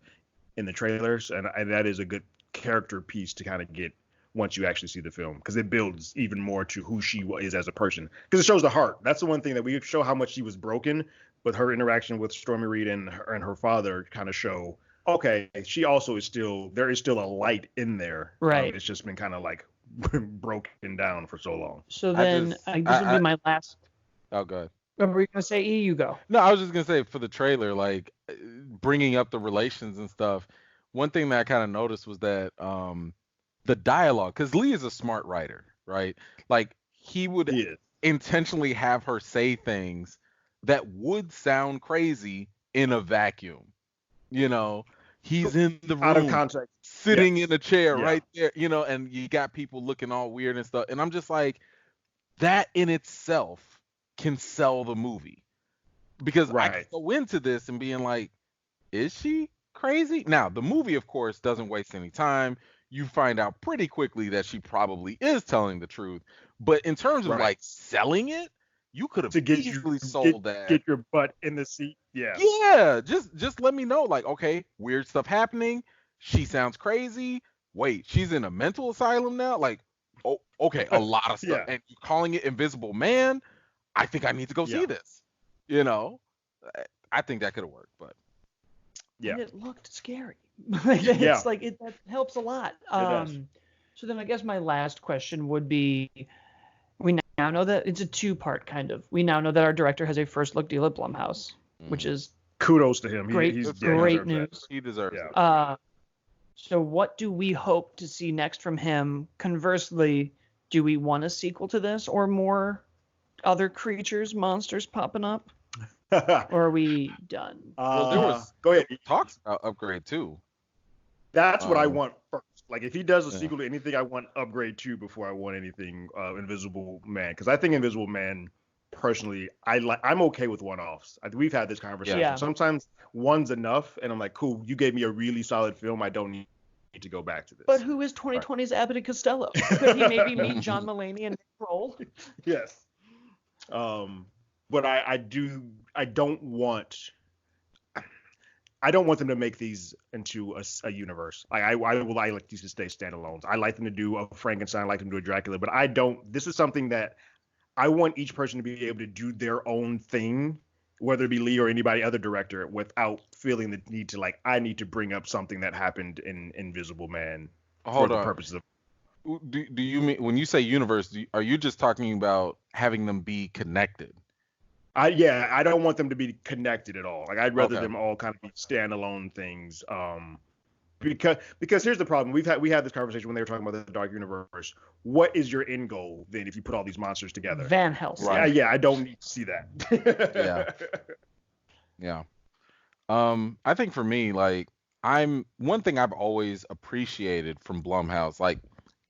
in the trailers, and that is a good character piece to kind of get once you actually see the film, because it builds even more to who she is as a person, because it shows the heart. That's the one thing that we show how much she was broken, but her interaction with Stormy Reed and her father kind of show, okay, she also is there is still a light in there. Right. It's just been kind of like broken down for so long. So then this would be my last. Oh, go ahead. What were you going to say? E, you go. No, I was just gonna say for the trailer, like bringing up the relations and stuff. One thing that I kind of noticed was that the dialogue, because Lee is a smart writer, right? Like he would intentionally have her say things that would sound crazy in a vacuum. You know, he's in the room, Out of context, sitting in a chair right there, you know, and you got people looking all weird and stuff. And I'm just like, that in itself can sell the movie. Because I can go into this and being like, is she crazy? Now, the movie, of course, doesn't waste any time. You find out pretty quickly that she probably is telling the truth. But in terms of like selling it, you could have easily sold that. Get your butt in the seat. Yeah. Yeah. Just let me know. Like, okay, weird stuff happening. She sounds crazy. Wait, she's in a mental asylum now? Like, oh, okay, a lot of stuff. And you're calling it Invisible Man? I think I need to go see this. You know? I think that could have worked, but and it looked scary. It's like that helps a lot. Does. So then I guess my last question would be, we now know that it's a 2-part kind of. We now know that our director has a first look deal at Blumhouse, which is kudos to him. Great, great news. That. He deserves it. So what do we hope to see next from him? Conversely, do we want a sequel to this or more other creatures, monsters popping up? Or are we done? Well, there was go ahead. Talks about Upgrade 2. That's what I want first. Like, if he does a sequel to anything, I want Upgrade 2 before I want anything Invisible Man. Because I think Invisible Man, personally, I'm okay with one-offs. We've had this conversation. Yeah. Sometimes one's enough, and I'm like, cool, you gave me a really solid film. I don't need to go back to this. But who is 2020's Abbott and Costello? Could he maybe meet John Mulaney and Nick Kroll? Yes. But I don't want them to make these into a universe. I like these to stay standalones. I like them to do a Frankenstein. I like them to do a Dracula. But I don't. This is something that I want each person to be able to do their own thing, whether it be Lee or anybody other director, without feeling the need to I need to bring up something that happened in Invisible Man for the purposes of. Do you mean when you say universe? Are you just talking about having them be connected? I don't want them to be connected at all. Like, I'd rather them all kind of be standalone things. Because here's the problem. We had this conversation when they were talking about the Dark Universe. What is your end goal then if you put all these monsters together? Van Helsing. Right. Yeah, I don't need to see that. Yeah. I think for me, like, one thing I've always appreciated from Blumhouse, like,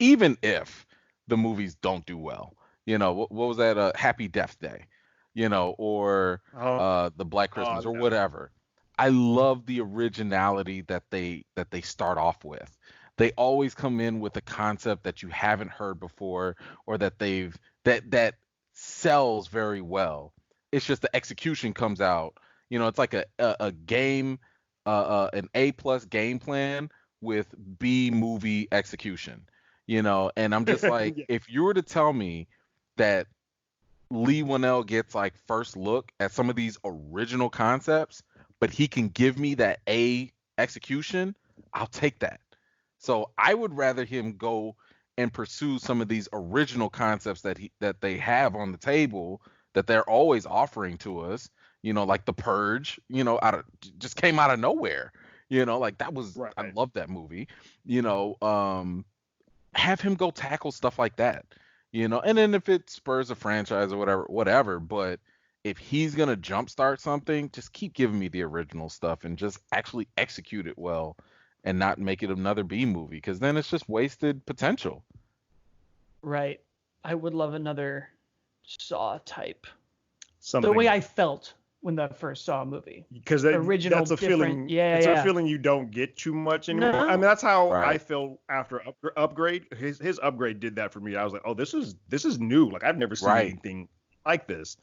even if the movies don't do well, you know, what was that? Happy Death Day. You know, or the Black Christmas or whatever. I love the originality that they start off with. They always come in with a concept that you haven't heard before, or that that sells very well. It's just the execution comes out. You know, it's like a game, an A+ game plan with B movie execution. You know, and I'm just like, if you were to tell me that Lee Winnell gets like first look at some of these original concepts, but he can give me that A execution, I'll take that. So I would rather him go and pursue some of these original concepts that they have on the table that they're always offering to us, you know, like The Purge, you know, just came out of nowhere, you know, like that was I love that movie, you know, have him go tackle stuff like that. You know, and then if it spurs a franchise or whatever, but if he's going to jumpstart something, just keep giving me the original stuff and just actually execute it well and not make it another B movie, because then it's just wasted potential. Right. I would love another Saw type. Something The way I felt when the first Saw movie. because Original, that's a different. feeling. Yeah, It's a yeah. feeling you don't get too much anymore. No. I mean, that's how I Right. felt after Upgrade. His Upgrade did that for me. I was like, oh, this is new. Like I've never seen Right. anything like this.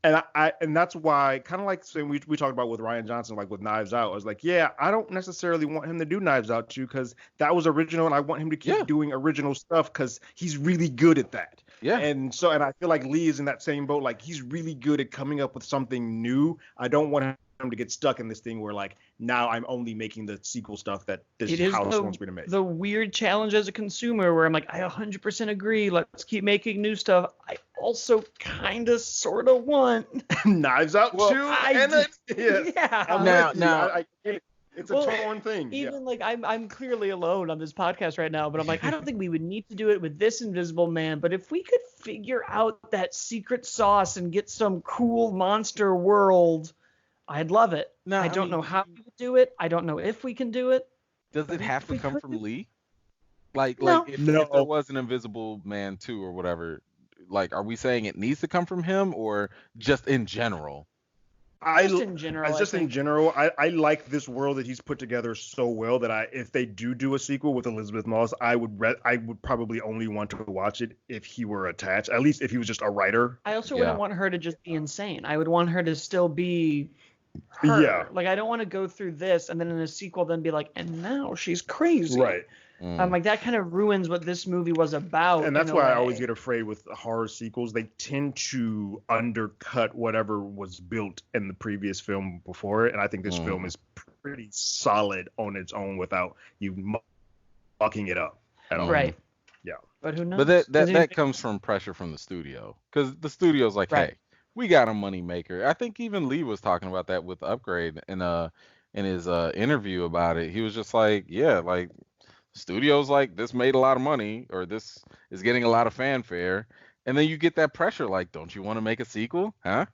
And and that's why, kind of like saying we talked about with Ryan Johnson, like with Knives Out. I was like, yeah, I don't necessarily want him to do Knives Out 2 because that was original, and I want him to keep Yeah. doing original stuff because he's really good at that. Yeah. And I feel like Lee is in that same boat. Like he's really good at coming up with something new. I don't want him to get stuck in this thing where like now I'm only making the sequel stuff that this It is house wants me to make. the weird challenge as a consumer where I'm like, I 100% agree. Let's keep making new stuff. I also kind of sort of want. Knives Out Well, 2. Yeah. I'm Now- with you. now- I get it. It's a Well, torn thing. Even like I'm clearly alone on this podcast right now, but I'm like, I don't think we would need to do it with this Invisible Man. But if we could figure out that secret sauce and get some cool monster world, I'd love it. No, I don't know how we would do it. I don't know if we can do it. Does it have to we come could from do- Lee? Like No. if No. there was an Invisible Man 2 or whatever, like are we saying it needs to come from him or just in general? Just in general. Just I in think. general, I like this world that he's put together so well that if they do a sequel with Elisabeth Moss, I would probably only want to watch it if he were attached. At least if he was just a writer. I also Yeah. wouldn't want her to just be insane. I would want her to still be her. Yeah. Like I don't want to go through this and then in a sequel then be like, and now she's crazy. Right. I'm like that kind of ruins what this movie was about. And that's in a why I way. always get afraid with horror sequels. They tend to undercut whatever was built in the previous film before it. And I think this film is pretty solid on its own without you mucking it up at all. Right. Yeah. But who knows? But that Does anything- comes from pressure from the studio because the studio's like, Right. hey, we got a money maker. I think even Lee was talking about that with Upgrade in his interview about it. He was just like, yeah, like studios like this made a lot of money or this is getting a lot of fanfare, and then you get that pressure like, don't you want to make a sequel? Huh?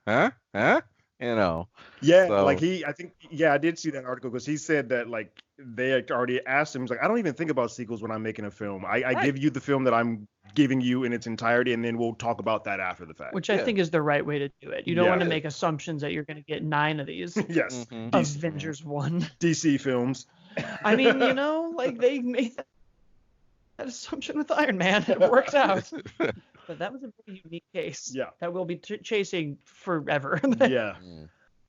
You know. Yeah, So- like I did see that article because he said that like they had already asked him. He's like, I don't even think about sequels when I'm making a film. I Right. give you the film that I'm giving you in its entirety, and then we'll talk about that after the fact. Which I Yeah. think is the right way to do it. You don't Yeah. want to make assumptions that you're going to get 9 of these. Yes, Mhm. Avengers 1. DC films. I mean, like they made that assumption with Iron Man. It worked out. But that was a pretty unique case. Yeah. That we'll be chasing forever. Yeah.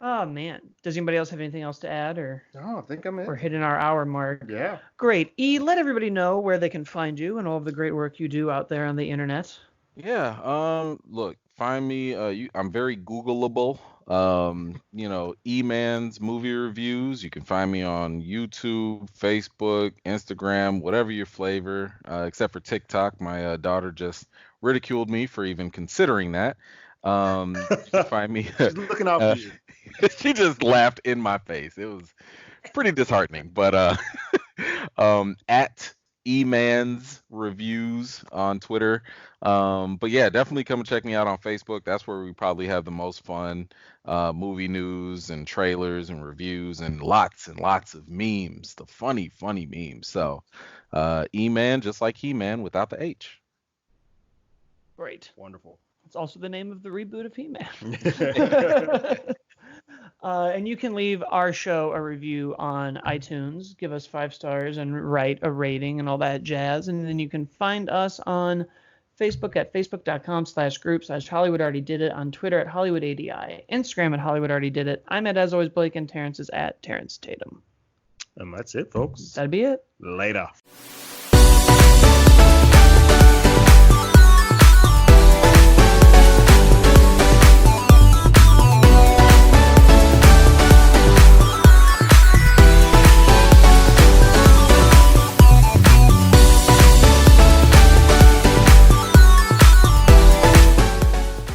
Oh, man. Does anybody else have anything else to add? Or Oh, I think I'm in. we're hitting our hour mark. Yeah. Great. Let everybody know where they can find you and all of the great work you do out there on the internet. Yeah. Look, find me. I'm very Googleable. E-Man's movie reviews. You can find me on YouTube, Facebook, Instagram, whatever your flavor. Except for TikTok, my daughter just ridiculed me for even considering that. You can find me. She's looking out for you. She just laughed in my face. It was pretty disheartening. But at E-Man's Reviews on Twitter. But yeah, definitely come and check me out on Facebook. That's where we probably have the most fun. Movie news and trailers and reviews and lots of memes. The funny memes. So E-Man, just like He-Man without the H. Great. Wonderful. It's also the name of the reboot of He-Man. And you can leave our show a review on iTunes. Give us 5 stars and write a rating and all that jazz. And then you can find us on Facebook at facebook.com/group/Hollywood Already Did It, on Twitter at HollywoodADI, Instagram at Hollywood Already Did It. I'm at As Always Blake, and Terrence is at Terrence Tatum. And that's it, folks. That'd be it. Later.